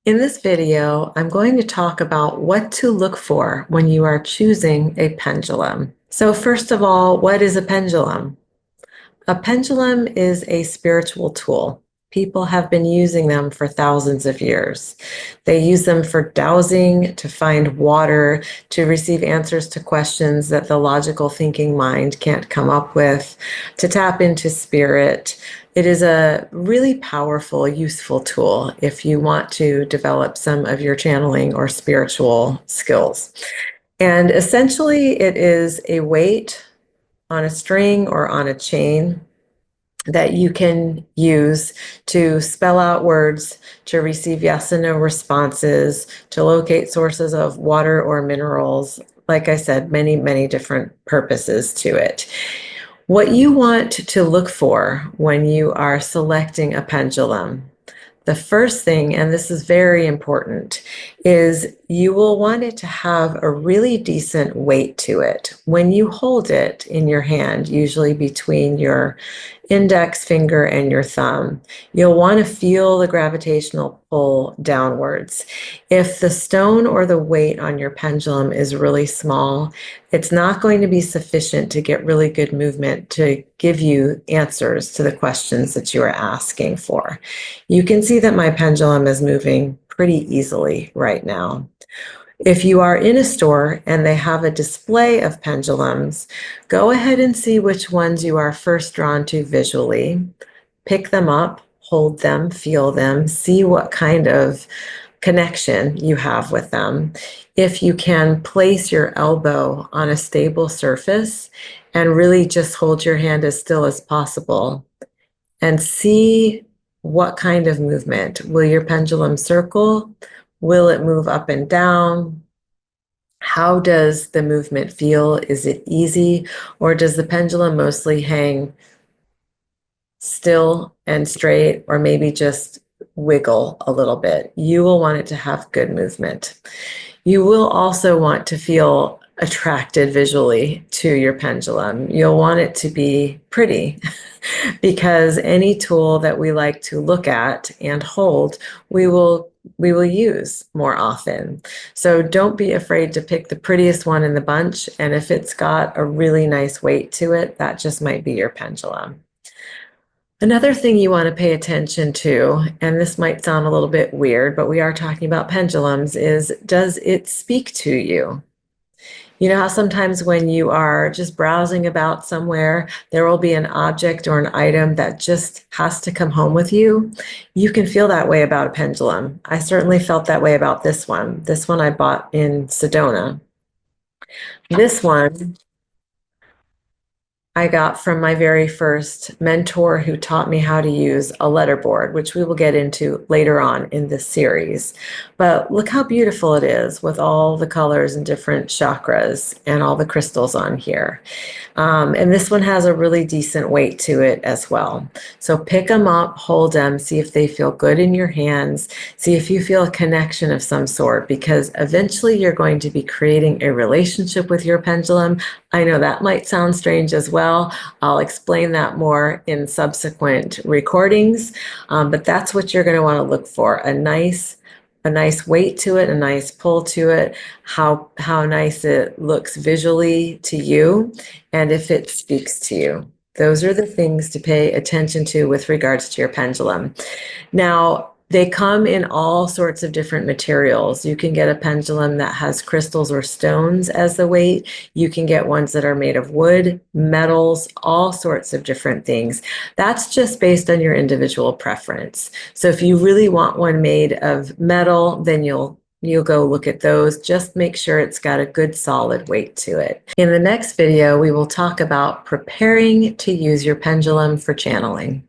In this video, I'm going to talk about what to look for when you are choosing a pendulum. So first of all, what is a pendulum? A pendulum is a spiritual tool. People have been using them for thousands of years. They use them for dowsing, to find water, to receive answers to questions that the logical thinking mind can't come up with, to tap into spirit. It is a really powerful, useful tool if you want to develop some of your channeling or spiritual skills. And essentially, it is a weight on a string or on a chain that you can use to spell out words, to receive yes and no responses, to locate sources of water or minerals. Like I said, many, many different purposes to it. What you want to look for when you are selecting a pendulum, the first thing, and this is very important, is you will want it to have a really decent weight to it. When you hold it in your hand, usually between your index finger and your thumb, you'll want to feel the gravitational pull downwards. If the stone or the weight on your pendulum is really small, it's not going to be sufficient to get really good movement to give you answers to the questions that you are asking for. You can see that my pendulum is moving pretty easily right now. If you are in a store and they have a display of pendulums, go ahead and see which ones you are first drawn to visually. Pick them up, hold them, feel them, see what kind of connection you have with them. If you can place your elbow on a stable surface and really just hold your hand as still as possible and see what kind of movement. Will your pendulum circle? Will it move up and down? How does the movement feel? Is it easy, or does the pendulum mostly hang still and straight, or maybe just wiggle a little bit? You will want it to have good movement. You will also want to feel attracted visually to your pendulum. You'll want it to be pretty because any tool that we like to look at and hold, we will use more often. So don't be afraid to pick the prettiest one in the bunch, and if it's got a really nice weight to it, that just might be your pendulum. Another thing you want to pay attention to, and this might sound a little bit weird, but we are talking about pendulums, is does it speak to you? You know how sometimes when you are just browsing about somewhere, there will be an object or an item that just has to come home with you? You can feel that way about a pendulum. I certainly felt that way about this one. This one I bought in Sedona. This one I got from my very first mentor who taught me how to use a letterboard, which we will get into later on in this series. But look how beautiful it is with all the colors and different chakras and all the crystals on here. And this one has a really decent weight to it as well. So pick them up, hold them, see if they feel good in your hands, see if you feel a connection of some sort, because eventually you're going to be creating a relationship with your pendulum. I know that might sound strange as well. I'll explain that more in subsequent recordings, but that's what you're going to want to look for, a nice weight to it, a nice pull to it, how nice it looks visually to you, and if it speaks to you. Those are the things to pay attention to with regards to your pendulum. Now, they come in all sorts of different materials. You can get a pendulum that has crystals or stones as the weight. You can get ones that are made of wood, metals, all sorts of different things. That's just based on your individual preference. So if you really want one made of metal, then you'll go look at those. Just make sure it's got a good solid weight to it. In the next video, we will talk about preparing to use your pendulum for channeling.